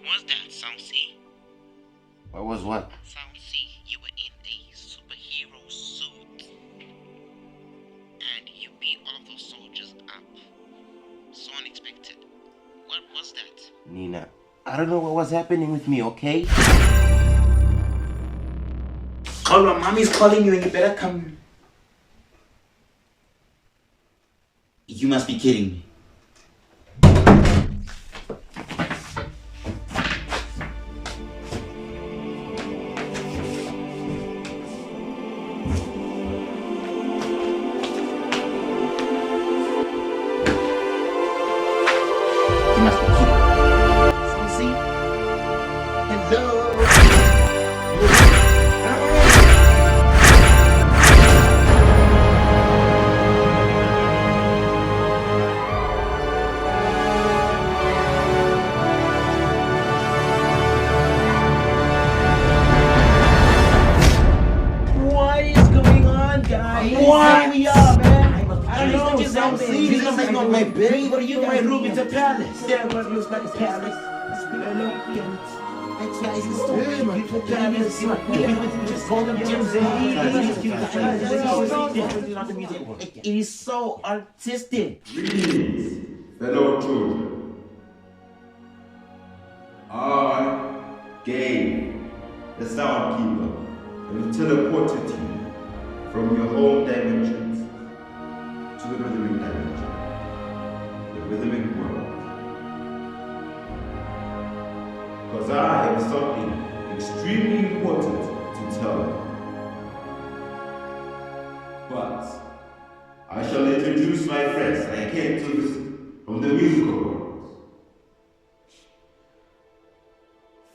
was that, Sound C? What was what? Sound C, you were in a superhero suit. And you beat all of those soldiers up. So unexpected. What was that? Nina, I don't know what was happening with me, okay? Xolwa, mommy's calling you and you better come. You must be kidding me. You must be kidding me. Something? Hello? What is going on, guys? What? Here we are, man. I don't know, Sound C. This looks like not my bed. What are you my room? It's a palace. Yeah, what looks like a palace. It's Phillip. That's why it's so beautiful palace. Just call them It is so artistic. Greetings, fellow children. I, Geib The Sound Keeper, have teleported you from your home dimensions to the rhythmic dimension, the rhythmic world. Because I have something extremely important to tell you. But I shall introduce my friends I came to visit from the musical world.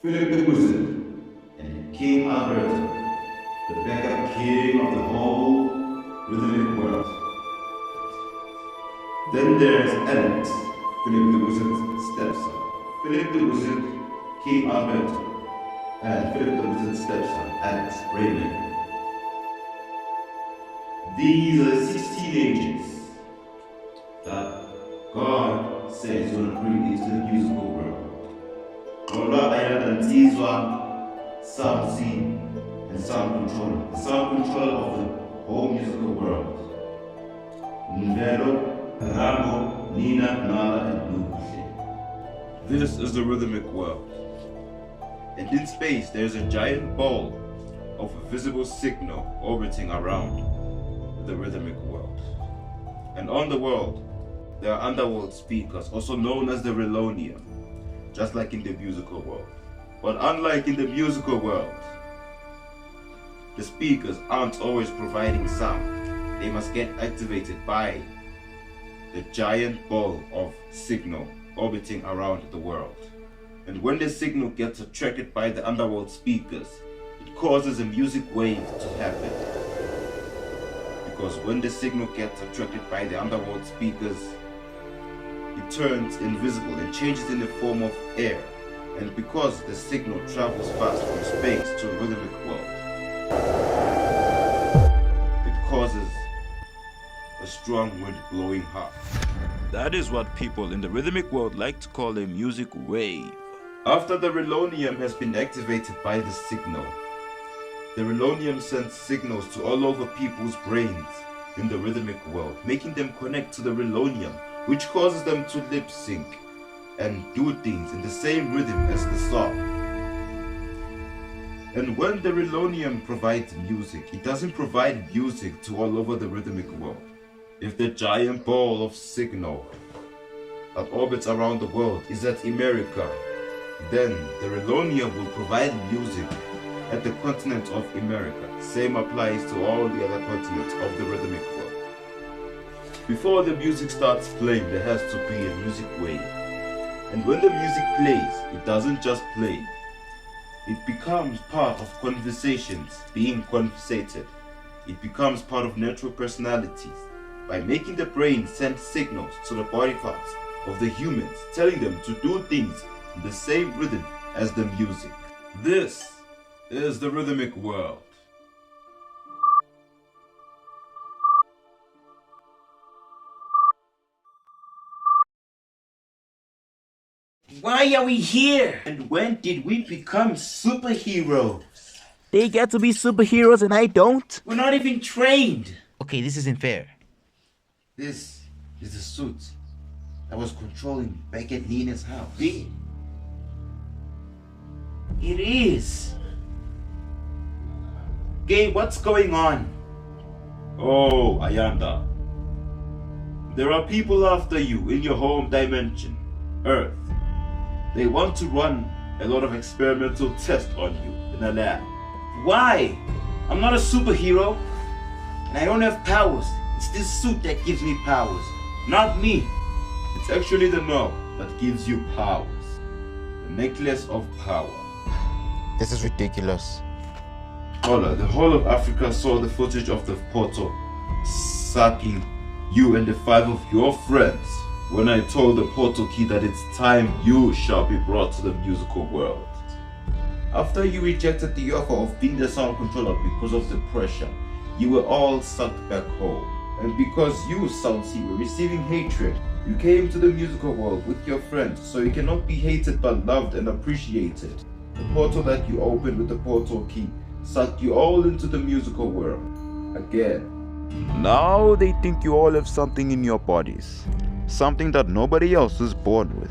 Phillip The Wizard and King Alberto, the backup king of the whole rhythmic world. Then there's Alex, Phillip The Wizard's stepson. Phillip The Wizard, King Alberto, and Phillip The Wizard's stepson, Alex Raymond. These are the 16 angels that God says will bring into the musical world. Xolwa Tizwa, Sound C, and Sound Controller. The sound controller of the whole musical world. Mvelo, Rambo, Nina, Nala, and Noguhle. This is the rhythmic world. And in space there's a giant ball of a visible signal orbiting around the rhythmic world. And on the world, there are underworld speakers, also known as the Relonium, just like in the musical world. But unlike in the musical world, the speakers aren't always providing sound. They must get activated by the giant ball of signal orbiting around the world. And when the signal gets attracted by the underworld speakers, it causes a music wave to happen. Because when the signal gets attracted by the underworld speakers, it turns invisible and changes in the form of air. And because the signal travels fast from space to a rhythmic world, it causes a strong wind blowing hard. That is what people in the rhythmic world like to call a music wave. After the Relonium has been activated by the signal, the Relonium sends signals to all over people's brains in the rhythmic world, making them connect to the Relonium, which causes them to lip sync and do things in the same rhythm as the song. And when the Relonium provides music, it doesn't provide music to all over the rhythmic world. If the giant ball of signal that orbits around the world is at America, then the Relonium will provide music at the continent of America. Same applies to all the other continents of the rhythmic world. Before the music starts playing, there has to be a music wave. And when the music plays, it doesn't just play. It becomes part of conversations being conversated. It becomes part of natural personalities by making the brain send signals to the body parts of the humans, telling them to do things in the same rhythm as the music. This is the rhythmic world. Why are we here? And when did we become superheroes? They get to be superheroes and I don't? We're not even trained. Okay, this isn't fair. This is the suit that was controlling back at Nina's house. It is. Gabe, what's going on? Oh, Ayanda. There are people after you in your home dimension, Earth. They want to run a lot of experimental tests on you in a lab. Why? I'm not a superhero. And I don't have powers. It's this suit that gives me powers, not me. It's actually the knob that gives you powers. The necklace of power. This is ridiculous. Ola, the whole of Africa saw the footage of the portal sucking you and the 5 of your friends when I told the portal key that it's time you shall be brought to the musical world. After you rejected the offer of being the sound controller because of the pressure, you were all sucked back home. And because you, Sound C, were receiving hatred, you came to the musical world with your friends, so you cannot be hated but loved and appreciated. The portal that you opened with the portal key sucked you all into the musical world. Again. Now they think you all have something in your bodies. Something that nobody else is born with.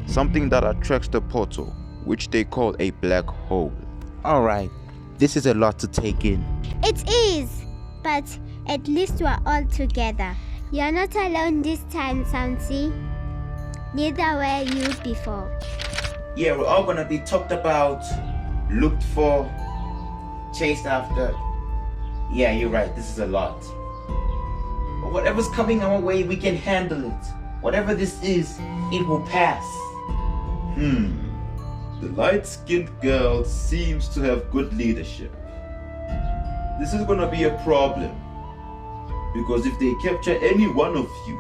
Something that attracts the portal, which they call a black hole. Alright, this is a lot to take in. It is, but at least we're all together. You're not alone this time, Soundsy. Neither were you before. Yeah, we're all gonna be talked about, looked for, chased after. Yeah, you're right, this is a lot. But whatever's coming our way, we can handle it. Whatever this is, it will pass. The light-skinned girl seems to have good leadership. This is gonna be a problem. Because if they capture any one of you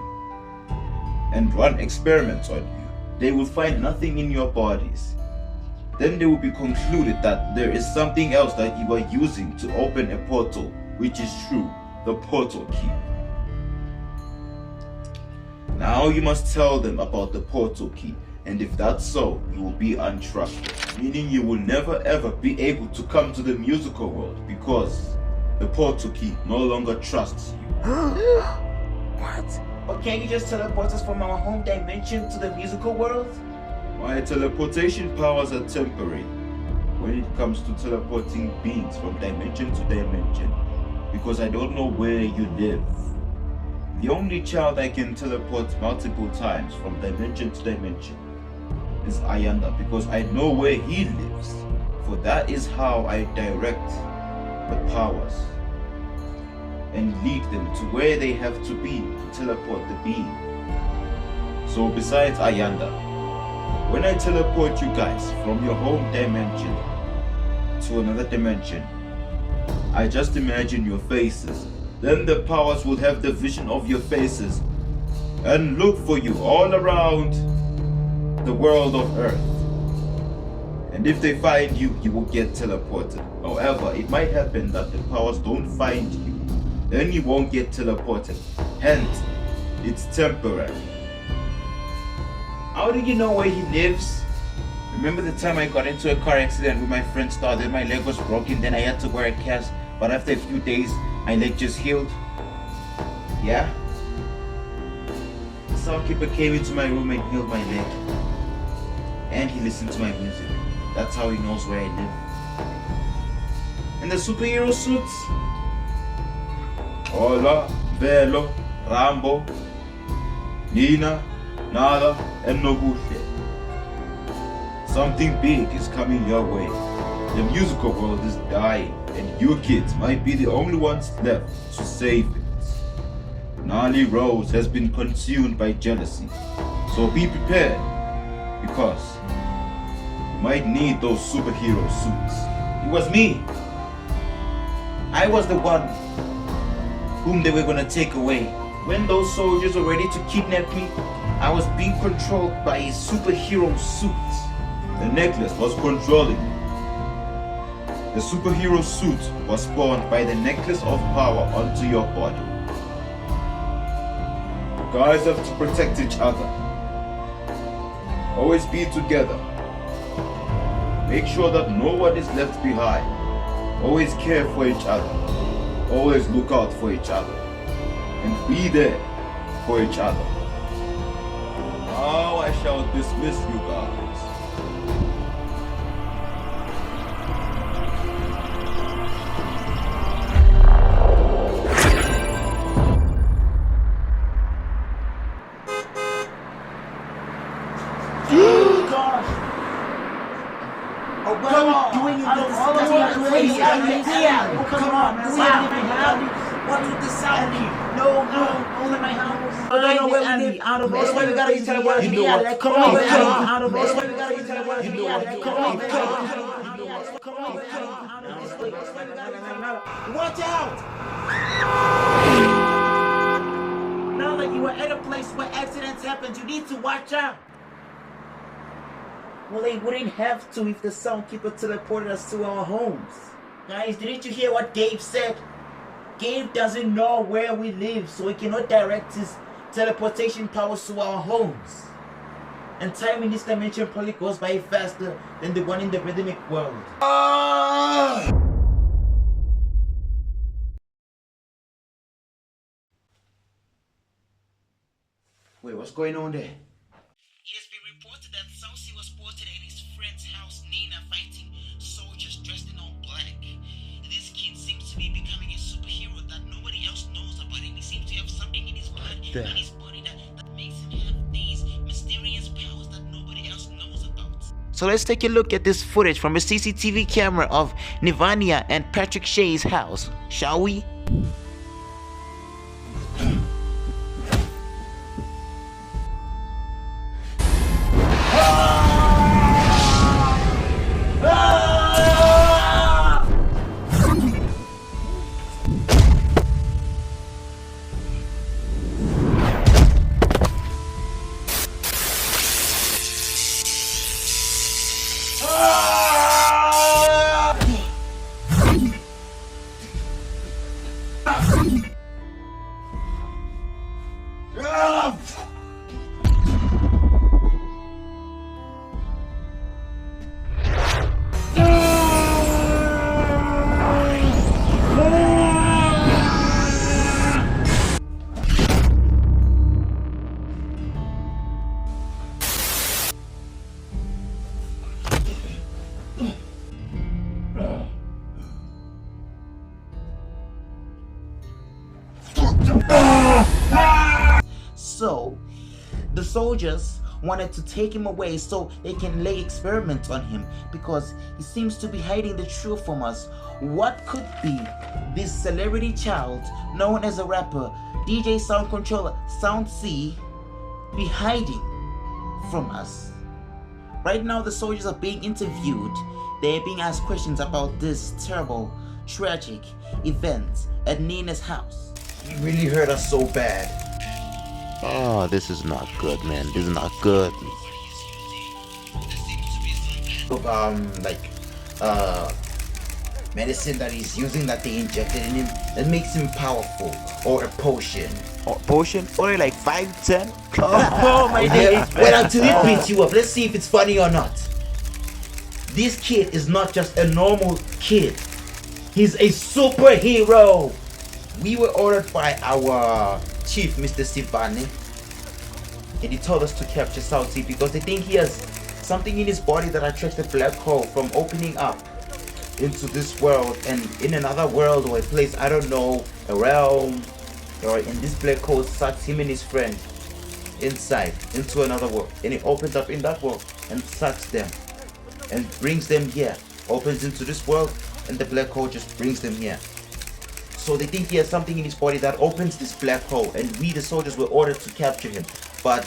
and run experiments on you, they will find nothing in your bodies. Then they will be concluded that there is something else that you are using to open a portal, which is true, the portal key. Now you must tell them about the portal key, and if that's so, you will be untrusted, meaning you will never ever be able to come to the musical world because the portal key no longer trusts you. What? But can't you just teleport us from our home dimension to the musical world? My teleportation powers are temporary when it comes to teleporting beings from dimension to dimension, because I don't know where you live. The only child I can teleport multiple times from dimension to dimension is Ayanda, because I know where he lives, for that is how I direct the powers and lead them to where they have to be to teleport the being. So besides Ayanda, when I teleport you guys from your home dimension to another dimension, I just imagine your faces. Then the powers will have the vision of your faces and look for you all around the world of Earth. And if they find you, you will get teleported. However, it might happen that the powers don't find you. Then you won't get teleported. Hence, it's temporary. How do you know where he lives? Remember the time I got into a car accident with my friend Star, then my leg was broken, then I had to wear a cast, but after a few days, my leg just healed? Yeah? The sound keeper came into my room and healed my leg. And he listened to my music. That's how he knows where I live. And the superhero suits? Ola, Mvelo, Rambo, Nina, Nada, and Noguhle. Something big is coming your way. The musical world is dying, and you kids might be the only ones left to save it. Gnarly Rose has been consumed by jealousy, so be prepared, because you might need those superhero suits. It was me. I was the one whom they were gonna take away. When those soldiers were ready to kidnap me, I was being controlled by a superhero suit. The necklace was controlling you. The superhero suit was spawned by the necklace of power onto your body. You guys have to protect each other. Always be together. Make sure that no one is left behind. Always care for each other. Always look out for each other. And be there for each other. Now I shall dismiss you guys. What's with the sound keeper? No, only my house. I don't know where we live. Out of that's why we gotta get to the word. You know what? Come on, out of that's why we gotta get to the word. You know what? Come on, watch out! Now that you are at a place where accidents happen, you need to watch out. Well, they wouldn't have to if the sound keeper teleported us to our homes. Guys, didn't you hear what Geib said? Geib doesn't know where we live, so he cannot direct his teleportation powers to our homes. And time in this dimension probably goes by faster than the one in the Rhythmic World. Wait, what's going on there? It has been reported that Saucy was spotted at his friend's house, Nina, fighting soldiers dressed in all black. This kid seems to be becoming a superhero that nobody else knows about him. He seems to have something in his blood, in his body that makes him have these mysterious powers that nobody else knows about. So let's take a look at this footage from a CCTV camera of Nivania and Patrick Shay's house, shall we? So, the soldiers wanted to take him away so they can lay experiments on him because he seems to be hiding the truth from us. What could be this celebrity child known as a rapper, DJ Sound Controller, Sound C, be hiding from us? Right now the soldiers are being interviewed. They're being asked questions about this terrible, tragic event at Nina's house. He really hurt us so bad. Oh, this is not good, man. This is not good. Medicine that he's using that they injected in him that makes him powerful, or a potion. Oh, potion? Only like 5, 10? Oh my days. Wait until it beats you up. Let's see if it's funny or not. This kid is not just a normal kid. He's a superhero. We were ordered by our chief, Mr. Sivane, and he told us to capture Saucy because they think he has something in his body that attracts the black hole from opening up into this world, and in another world or a place, I don't know, a realm, or in this black hole sucks him and his friend inside into another world, and it opens up in that world and sucks them and brings them here, opens into this world, and the black hole just brings them here. So they think he has something in his body that opens this black hole, and we the soldiers were ordered to capture him. But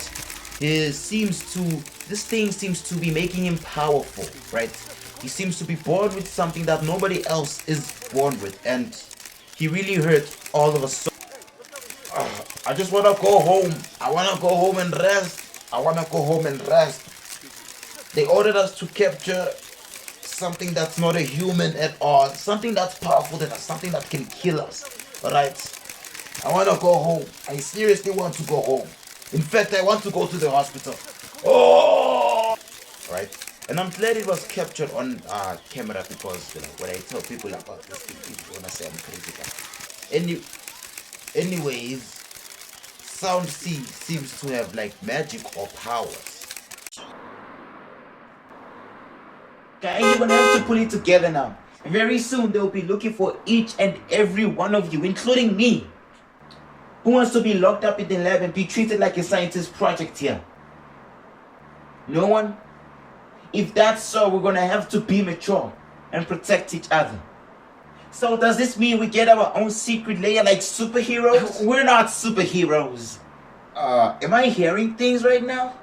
this thing seems to be making him powerful, right? He seems to be born with something that nobody else is born with, and he really hurt all of us. So I just want to go home. I want to go home and rest. I want to go home and rest. They ordered us to capture something that's not a human at all, something that's powerful than us, something that can kill us. Alright, I want to go home. I seriously want to go home. In fact, I want to go to the hospital. Oh! right? And I'm glad it was captured on camera because when I tell people about this, people wanna say I'm crazy guy. Anyways, Sound C seems to have like magic or powers. Guys, you're gonna have to pull it together now. Very soon they'll be looking for each and every one of you, including me. Who wants to be locked up in the lab and be treated like a scientist project here? No one? If that's so, we're gonna have to be mature and protect each other. So does this mean we get our own secret layer like superheroes? We're not superheroes. Am I hearing things right now?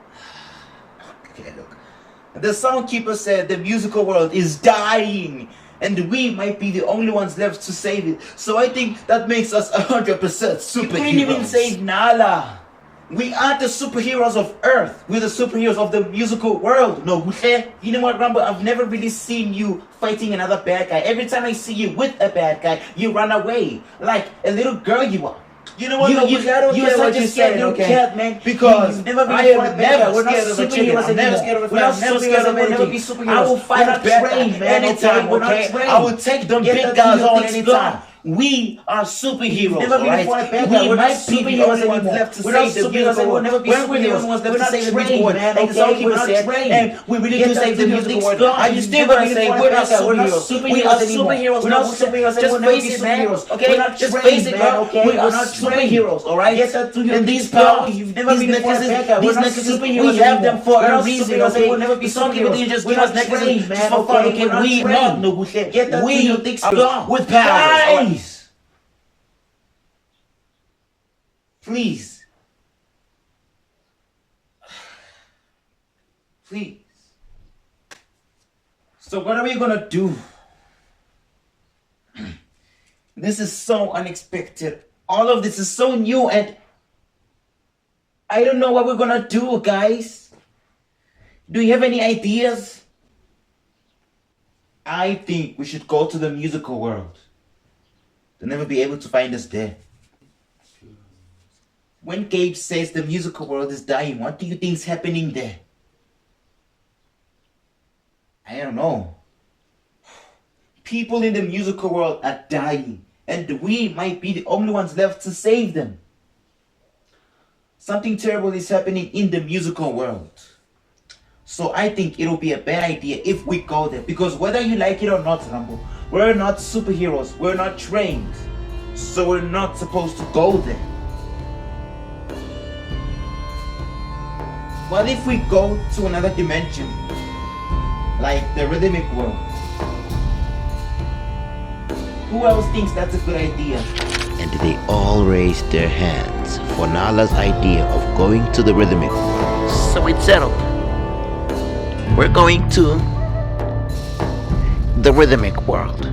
Okay, look. The Sound Keeper said the musical world is dying and we might be the only ones left to save it. So I think that makes us 100% superheroes. You couldn't even save Nala. We aren't the superheroes of Earth. We're the superheroes of the musical world. Noguhle. You know what, Rambo? I've never really seen you fighting another bad guy. Every time I see you with a bad guy, you run away like a little girl you are. You know what? You're such a scared little cat, man. Because you've never been never scared of a chicken. I'm never scared of a fight. I'm never scared of anything. I will fight a bad guy anytime, okay? I will take them big guys on anytime. We are superheroes, never been right? We might be the only ones left to save the musical world. We're the only ones left to save the musical world. Like the Sound Keeper said, and we really do save the musical world. Are you still gonna say we're not superheroes? We are superheroes. We're not superheroes. Just face it, man. Okay, just face it, bro. We are not superheroes, all right? And these powers, you've never been these necklaces, we have them for a reason. Okay, we'll never be superheroes. You just give us necklaces just for fun. Okay, we not Noguhle. We are with powers. Please. Please. So what are we gonna do? This is so unexpected. All of this is so new and I don't know what we're gonna do, guys. Do you have any ideas? I think we should go to the musical world. They'll never be able to find us there. When Geib says the musical world is dying, what do you think is happening there? I don't know. People in the musical world are dying, and we might be the only ones left to save them. Something terrible is happening in the musical world. So I think it'll be a bad idea if we go there. Because whether you like it or not, Rambo, we're not superheroes. We're not trained. So we're not supposed to go there. What if we go to another dimension? Like the Rhythmic World? Who else thinks that's a good idea? And they all raised their hands for Nala's idea of going to the Rhythmic World. So it's settled. We're going to the Rhythmic World.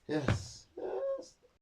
Yes.